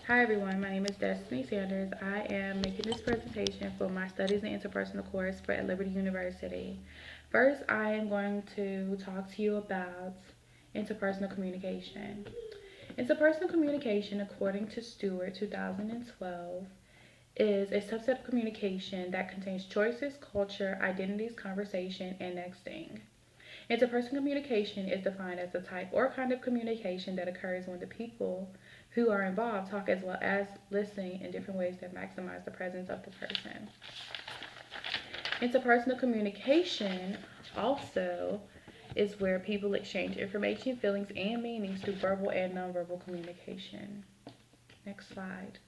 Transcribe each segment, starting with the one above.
Hi everyone, my name is Destiny Sanders. I am making this presentation for my Studies in Interpersonal course for at Liberty University. First, I am going to talk to you about interpersonal communication. Interpersonal communication, according to Stewart 2012, is a subset of communication that contains choices, culture, identities, conversation, and nexting. Interpersonal communication is defined as the type or kind of communication that occurs when the people who are involved talk as well as listening in different ways that maximize the presence of the person. Interpersonal communication also is where people exchange information, feelings, and meanings through verbal and nonverbal communication. Next slide.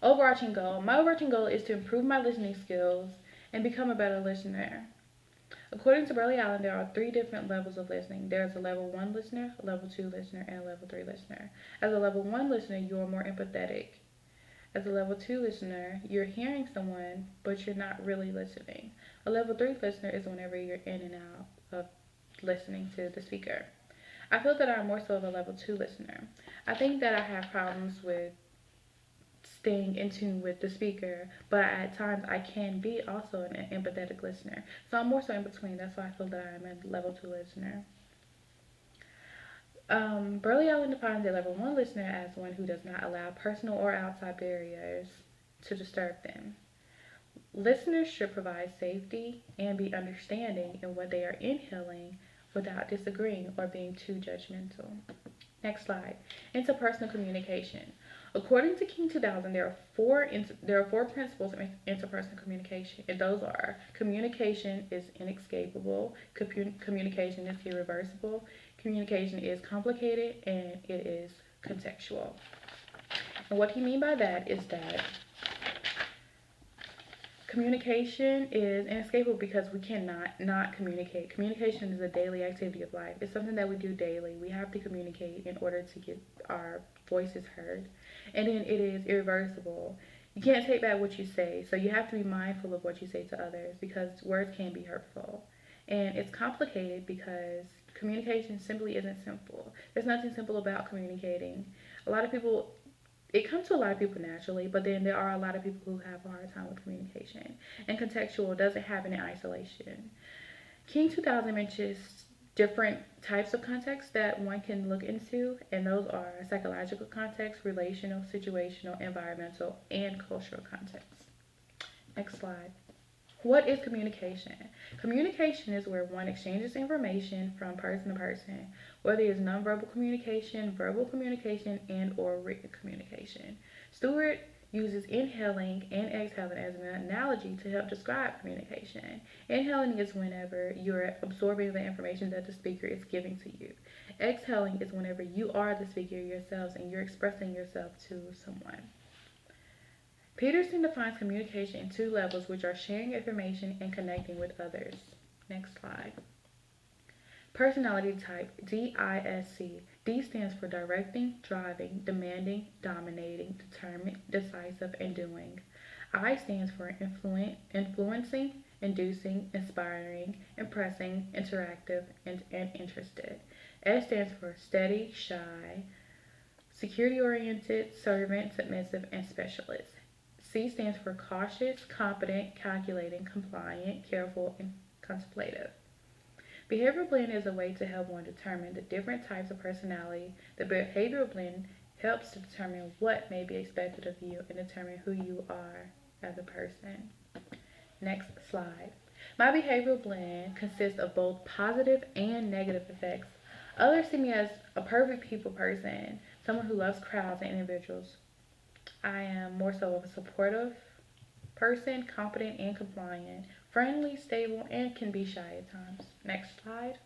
Overarching goal. My overarching goal is to improve my listening skills and become a better listener. According to Burley Allen, there are three different levels of listening. There's a level 1 listener, a level 2 listener, and a level 3 listener. As a level 1 listener, you are more empathetic. As a level 2 listener, you're hearing someone, but you're not really listening. A level 3 listener is whenever you're in and out of listening to the speaker. I feel that I'm more so of a level 2 listener. I think that I have problems with staying in tune with the speaker, but at times I can be also an empathetic listener. So I'm more so in between. That's why I feel that I'm a level 2 listener. Burley Allen defines a level 1 listener as one who does not allow personal or outside barriers to disturb them. Listeners should provide safety and be understanding in what they are inhaling without disagreeing or being too judgmental. Next slide. Interpersonal communication. According to King 2000, there are four principles of interpersonal communication, and those are: communication is inescapable, communication is irreversible, communication is complicated, and it is contextual. And what he mean by that is that communication is inescapable because we cannot not communicate. Communication is a daily activity of life. It's something that we do daily. We have to communicate in order to get our voices heard. And then it is irreversible. You can't take back what you say, so you have to be mindful of what you say to others because words can be hurtful. And it's complicated because communication simply isn't simple. There's nothing simple about communicating. A lot of people It comes to a lot of people naturally, but then there are a lot of people who have a hard time with communication. And contextual doesn't happen in isolation. King 2000 mentions different types of context that one can look into, and those are psychological context, relational, situational, environmental, and cultural context. Next slide. What is communication? Communication is where one exchanges information from person to person, whether it's nonverbal communication, verbal communication, and or written communication. Stewart uses inhaling and exhaling as an analogy to help describe communication. Inhaling is whenever you're absorbing the information that the speaker is giving to you. Exhaling is whenever you are the speaker yourselves and you're expressing yourself to someone. Peterson defines communication in two levels, which are sharing information and connecting with others. Next slide. Personality type, DISC. D stands for directing, driving, demanding, dominating, determined, decisive, and doing. I stands for influencing, inducing, inspiring, impressing, interactive, and interested. S stands for steady, shy, security oriented, servant, submissive, and specialist. C stands for cautious, competent, calculating, compliant, careful, and contemplative. Behavioral blend is a way to help one determine the different types of personality. The behavioral blend helps to determine what may be expected of you and determine who you are as a person. Next slide. My behavioral blend consists of both positive and negative effects. Others see me as a perfect people person, someone who loves crowds and individuals. I am more so of a supportive person, confident and compliant, friendly, stable, and can be shy at times. Next slide.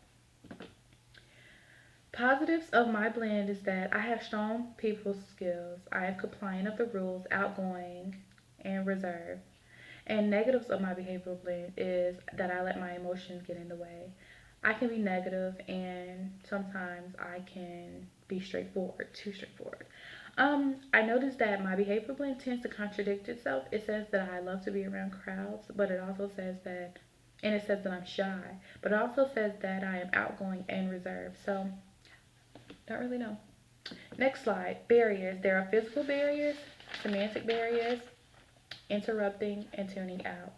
Positives of my blend is that I have strong people skills. I am compliant of the rules, outgoing, and reserved. And negatives of my behavioral blend is that I let my emotions get in the way. I can be negative and sometimes I can be straightforward, too straightforward. I noticed that my behavior blend tends to contradict itself. It says that I love to be around crowds, but it also says that, and it says that I'm shy, but it also says that I am outgoing and reserved. So, don't really know. Next slide, barriers. There are physical barriers, semantic barriers, interrupting, and tuning out.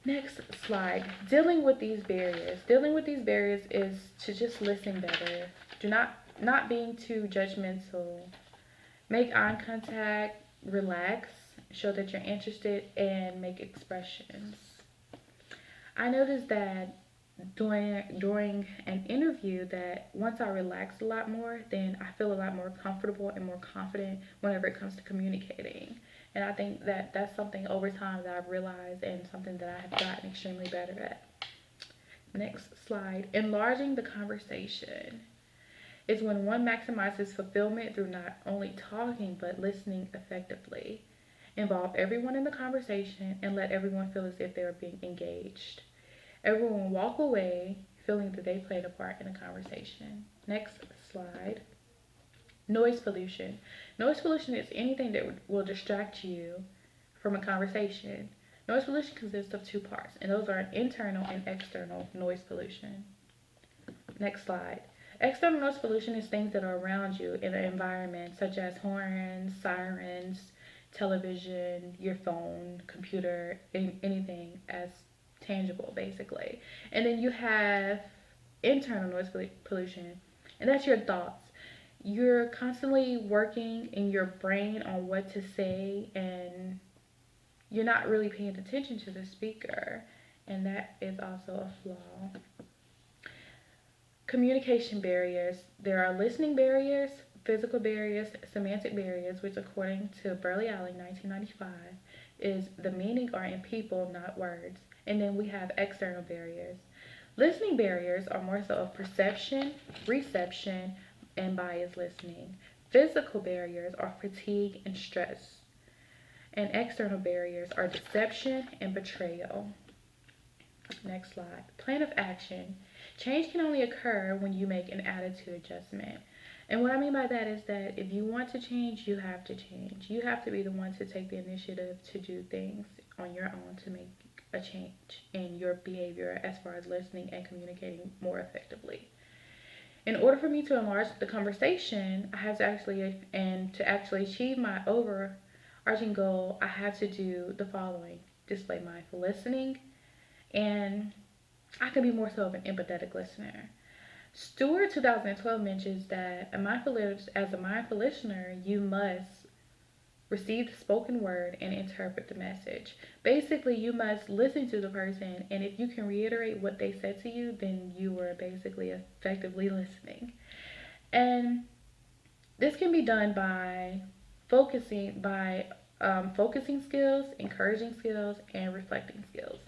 Next slide, dealing with these barriers. Dealing with these barriers is to just listen better. Do not being too judgmental. Make eye contact, relax, show that you're interested, and make expressions. I noticed that during an interview that once I relax a lot more, then I feel a lot more comfortable and more confident whenever it comes to communicating. And I think that that's something over time that I've realized and something that I have gotten extremely better at. Next slide. Enlarging the conversation is when one maximizes fulfillment through not only talking but listening effectively. Involve everyone in the conversation and let everyone feel as if they are being engaged. Everyone walk away feeling that they played a part in the conversation. Next slide. Noise pollution. Noise pollution is anything that will distract you from a conversation. Noise pollution consists of two parts, and those are internal and external noise pollution. Next slide. External noise pollution is things that are around you in an environment, such as horns, sirens, television, your phone, computer, anything as tangible, basically. And then you have internal noise pollution, and that's your thoughts. You're constantly working in your brain on what to say, and you're not really paying attention to the speaker, and that is also a flaw. Communication barriers. There are listening barriers, physical barriers, semantic barriers, which according to Burley Alley 1995 is the meaning are in people, not words. And then we have external barriers. Listening barriers are more so of perception, reception, and biased listening. Physical barriers are fatigue and stress. And external barriers are deception and betrayal. Next slide. Plan of action. Change can only occur when you make an attitude adjustment. And what I mean by that is that if you want to change, you have to change. You have to be the one to take the initiative to do things on your own to make a change in your behavior as far as listening and communicating more effectively. In order for me to enlarge the conversation, I have to actually achieve my overarching goal, I have to do the following: display mindful listening, and I can be more so of an empathetic listener. Stewart 2012 mentions that as a mindful listener, you must receive the spoken word and interpret the message. Basically, you must listen to the person, and if you can reiterate what they said to you, then you were basically effectively listening. And this can be done by focusing skills, encouraging skills, and reflecting skills.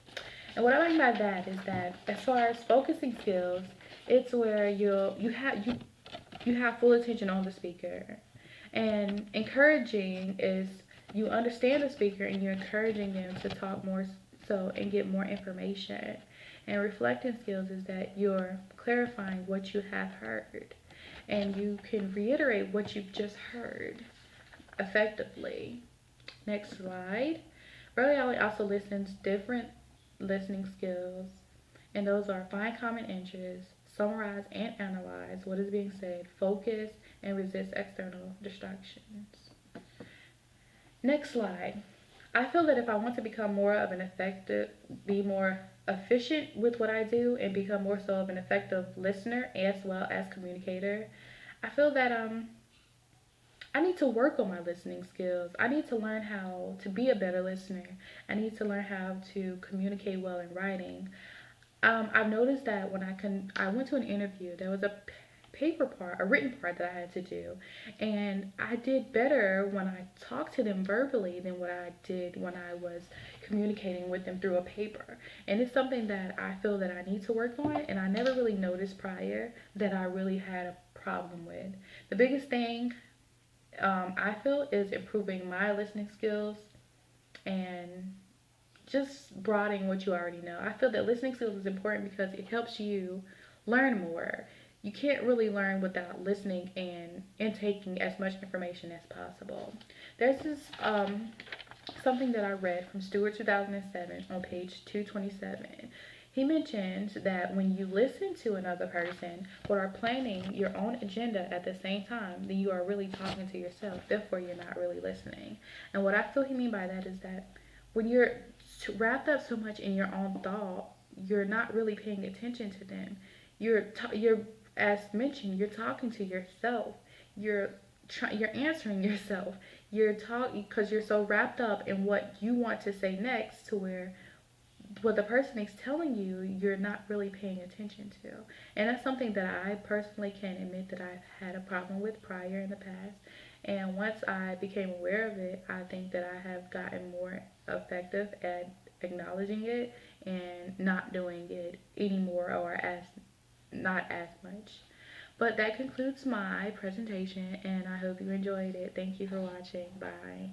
And what I mean by that is that as far as focusing skills, it's where you have full attention on the speaker. And encouraging is you understand the speaker and you're encouraging them to talk more so and get more information. And reflecting skills is that you're clarifying what you have heard and you can reiterate what you've just heard effectively. Next slide. Burley Alley also listens different listening skills, and those are find common interests, summarize and analyze what is being said, focus, and resist external distractions. Next slide. I feel that if I want to become be more efficient with what I do and become more so of an effective listener as well as communicator, I feel that I need to work on my listening skills. I need to learn how to be a better listener. I need to learn how to communicate well in writing. I've noticed that when I went to an interview, there was a written part that I had to do, and I did better when I talked to them verbally than what I did when I was communicating with them through a paper. And it's something that I feel that I need to work on, and I never really noticed prior that I really had a problem with. The biggest thing I feel is improving my listening skills and just broadening what you already know. I feel that listening skills is important because it helps you learn more. You can't really learn without listening and intaking as much information as possible. There's this something that I read from Stewart 2007 on page 227. He mentions that when you listen to another person but are planning your own agenda at the same time, then you are really talking to yourself. Therefore, you're not really listening. And what I feel he mean by that is that when you're wrapped up so much in your own thought, you're not really paying attention to them. You're as mentioned, you're talking to yourself. You're you're answering yourself. You're talking because you're so wrapped up in what you want to say next, to where what the person is telling you, you're not really paying attention to. And that's something that I personally can admit that I've had a problem with prior in the past. And once I became aware of it, I think that I have gotten more effective at acknowledging it and not doing it anymore, or as not as much. But that concludes my presentation, and I hope you enjoyed it. Thank you for watching. Bye.